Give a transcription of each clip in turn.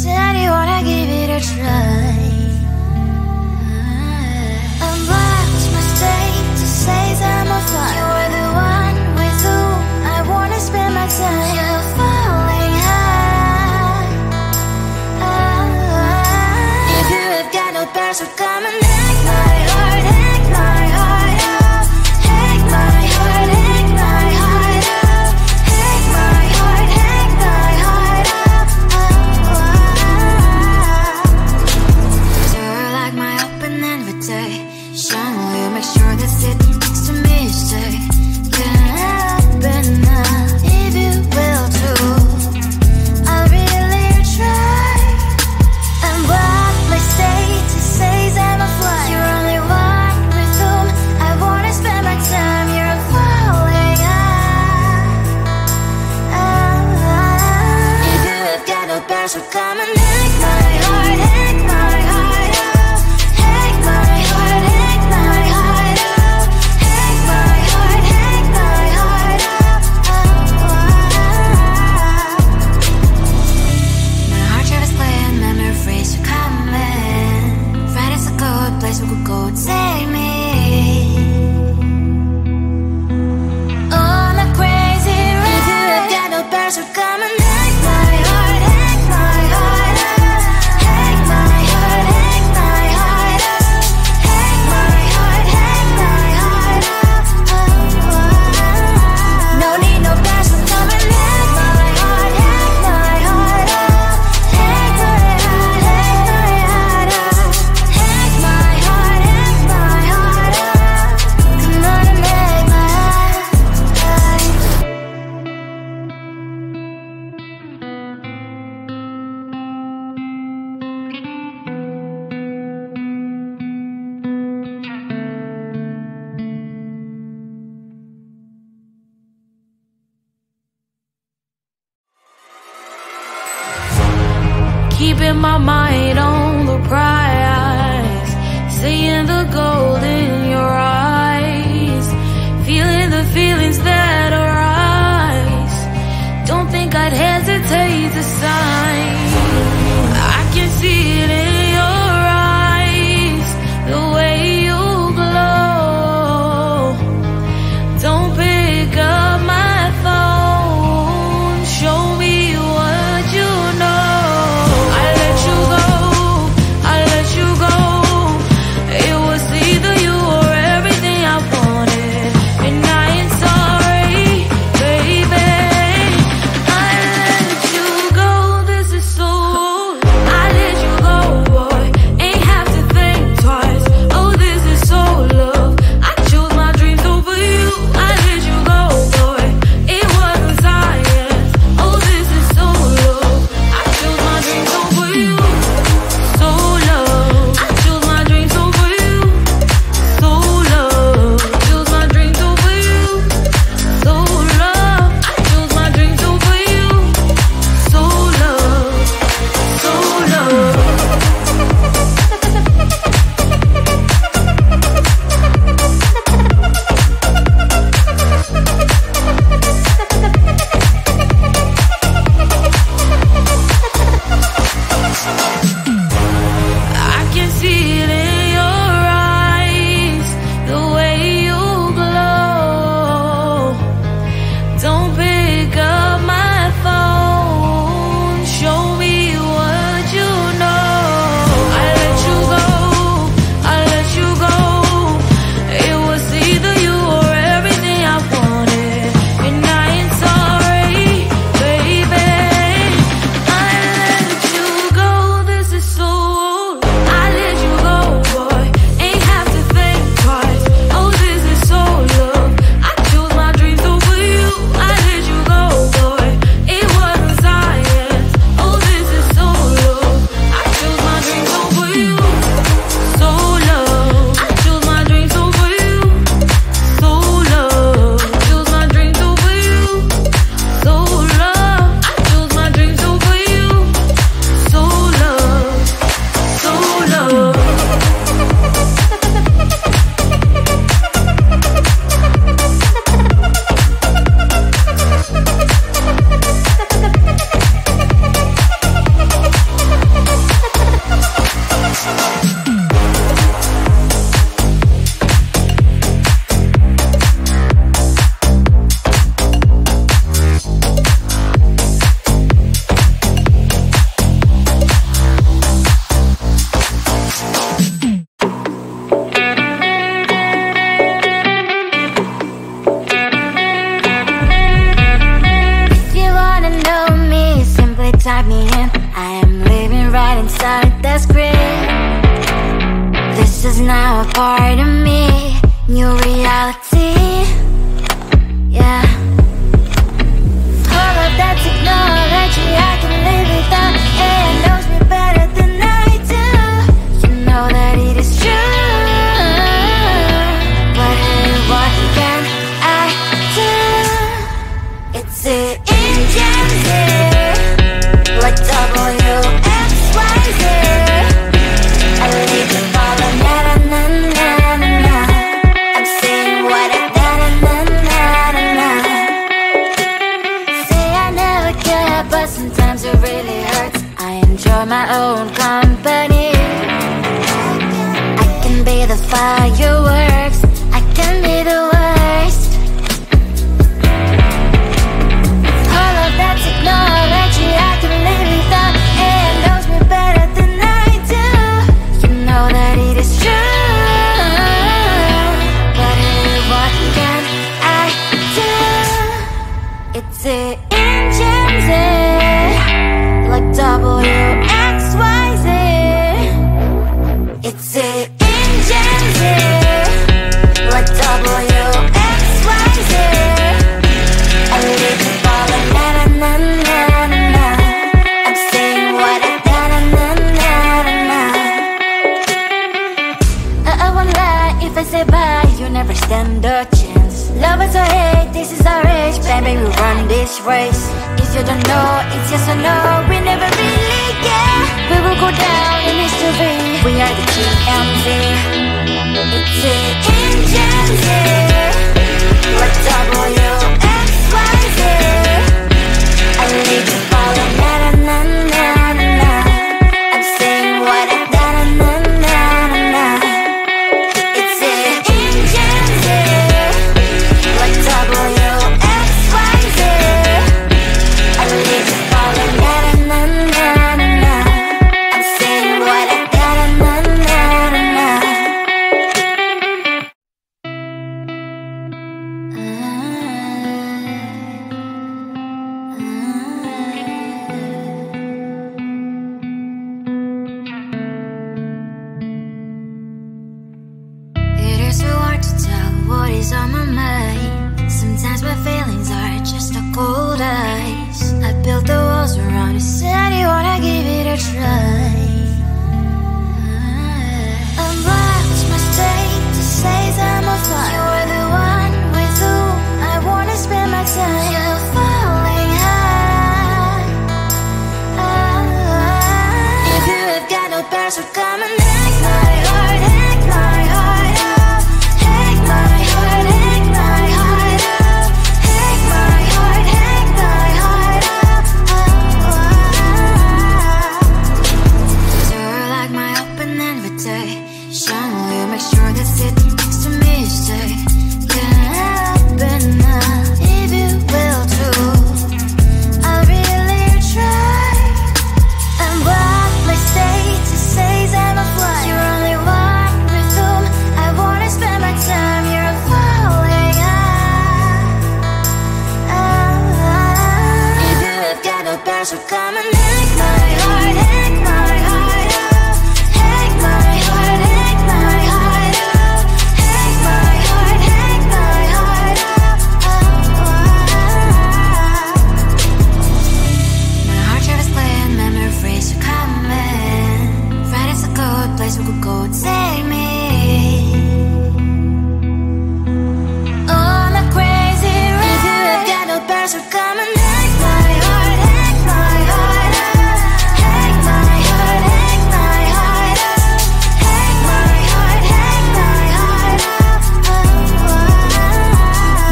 said you wanna give it a try. Unblocked my state to say I'm a fly. You're the one with whom I wanna spend my time. You're falling high. If you have got no bears, so come and hack my heart, hack my heart out. Hack my heart, hack my heart out. Hack my heart, hack my heart out. You're like my open invitation. Will you make sure that sitting next to me you stay? Can happen now, if you will too. I'll really try. And block my state to say I'm a fly. You're only one with whom I wanna spend my time. You're falling high. If you have got no bears, so come and hack my heart, hack my heart out. Hack my heart, hack my heart out. Hack my heart, hack my heart out. My heart drive is playing, memory freeze, you're coming. Friday's a good place we could go, take me. On a crazy ride. If you have got no bears, so come and hack my heart, hack my heart out. Hack my heart, hack my heart out. Hack my heart, hack my heart out. No need no bears, so come and hack my heart, hack my heart out. Hack my heart, hack my heart out. Hack my heart, hack my heart out. Come on and make my heart. Keeping my mind on the prize, seeing the gold in your eyes, feeling the feelings that arise. Don't think I'd hesitate to sign. I can see it in your eyes, the way you glow. Don't pick up my phone, show me what you know. I let you go, it was the I am living right inside the script. This is now a part of me, new reality. Yeah. All of that technology I can live without. AI knows me better than I do. You know that it is true. But hey, what can I do? It's the engines here, like WXYZ. I leave you falling, na na na na na na. I'm saying what I na na na na na na. Say I never care, but sometimes it really hurts. I enjoy my own company. I can be the fireworks, I can be the worst. All of that technology I can live without. AI knows me better than I do. You know that it is true. But hey, what can I do? It's the engines, like WXYZ. It's the engines, like WXYZ. I leave you falling, na na na na na na. I'm saying what I na na na na na na. I won't lie if I say bye, you never stand a chance. Love us or hate, this is our age, baby, we run this race. If you don't know, it's yes or no, we never really care. We will go down in history, we are the GMZ. It's the engines, like WXYZ. I leave you falling, na na na na na na. I'm saying what I na na na na na na. It's the engines, like WXYZ. I leave you falling, na na na na na na. I'm saying what I na na na na na na. It is so hard to tell what is on my mind. Sometimes my feelings are just a cold ice. I built the walls around you, said you wanna give it a try. Unwatch my state to say I'm a fly. You are the one with whom I wanna spend my time. You're falling high. If you have got no parents, so come and hack my heart, hack my heart up. Hack my heart, hack my heart up. Hack my heart, hack my heart up. You're like my open invitation. Will you make sure that sit next to me stay? Can happen now, if you will too. I'll really try. And what my state to say I'm a fly. You're only one with whom I wanna spend my time. You're falling high. If you have got no parents, so come and hack my heart, hack my heart up. Hack my heart, hack my heart up. Hack my heart, hack my heart up. My heart travels playing memories are coming. Friday's a good place we could go, take me. On a crazy ride. If you have got no parents, so come and hack my heart, hack my heart up. Hack my heart, hack my heart up. Hack my heart, hack my heart up.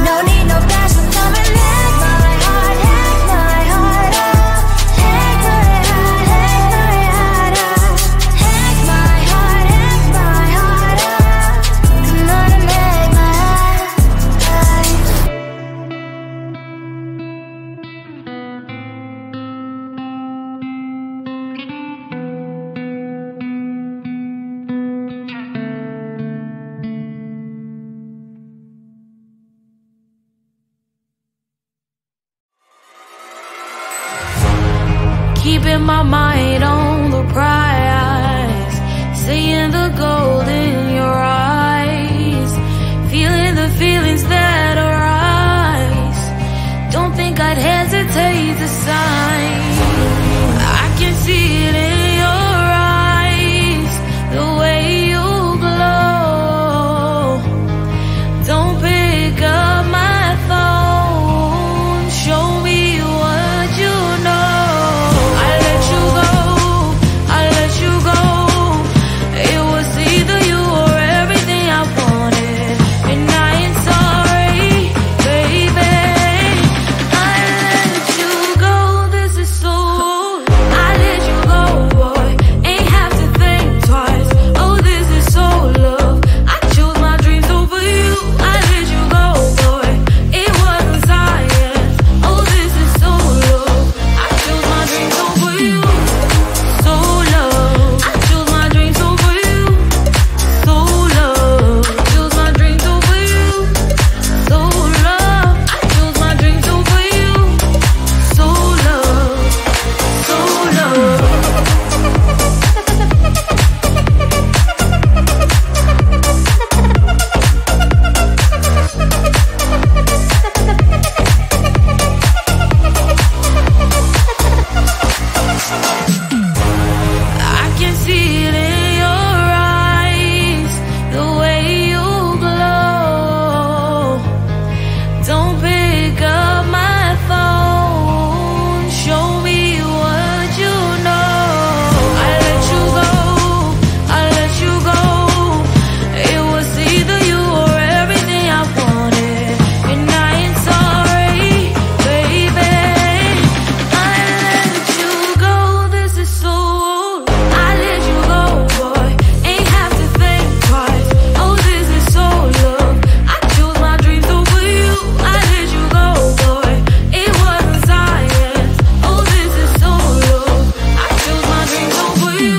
No need no parents, so come and hack my heart, hack my heart up. Hack my heart, hack my heart up. Hack my heart, hack my heart mind on the prize, seeing the gold in your eyes, feeling the feelings that arise. Don't think I'd hesitate to sign. I can see it in your eyes, the way you glow. Don't pick up my phone, show me what you know. I let you go, I let you go. It was either you or everything I wanted, and I ain't sorry, baby. I let you go, this is so. I let you go, boy, ain't have to think twice. Oh, this is so love, I chose my dreams over you. I let you go, boy, it wasn't science. Oh, this is so love, I chose my dreams over you. So love, I chose my dreams over you. So love, chose my dreams over you. So love, I chose my dreams over you. So love, so love. I can see it in your eyes, the way you glow. Don't pick up my phone, show me what you know. I let you go, I let you go. It was either you or everything I wanted, and I ain't sorry, baby. I let you go, this is so. I let you go, boy, ain't have to think twice. Oh, this is so love, I chose my dreams over you. I let you go, boy, it wasn't science. Oh, this is so love, I chose my dreams over you.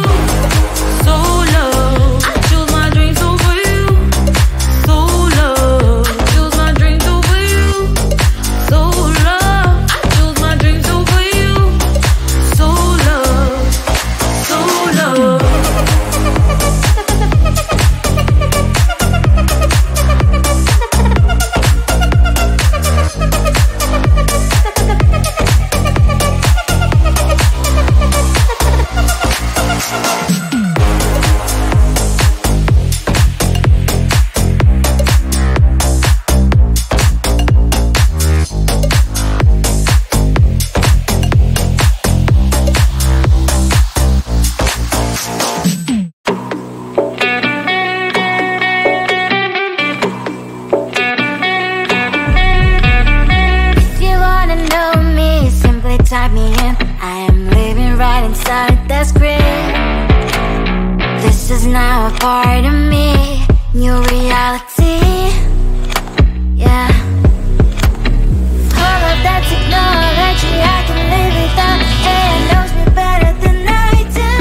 So love, I chose my dreams over you. So love, chose my dreams over you. So love, I chose my dreams over you. So love, so love. If you wanna know me, simply type me in. I am living right inside the screen. This is now a part of me, new reality. Yeah. All of that technology I can live without. It knows me better than I do.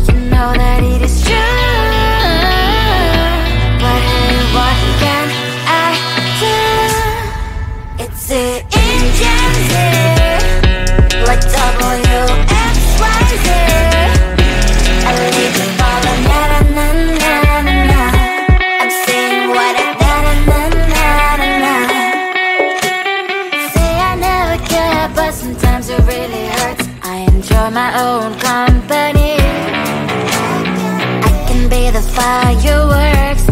You know that it is true. But hey, what can I do? It's the engines here, like WXYZ. I leave you falling, na na na na na na. I'm saying what I na na na na na na. Say I never care, but sometimes it really hurts. I enjoy my own company. I can be the fireworks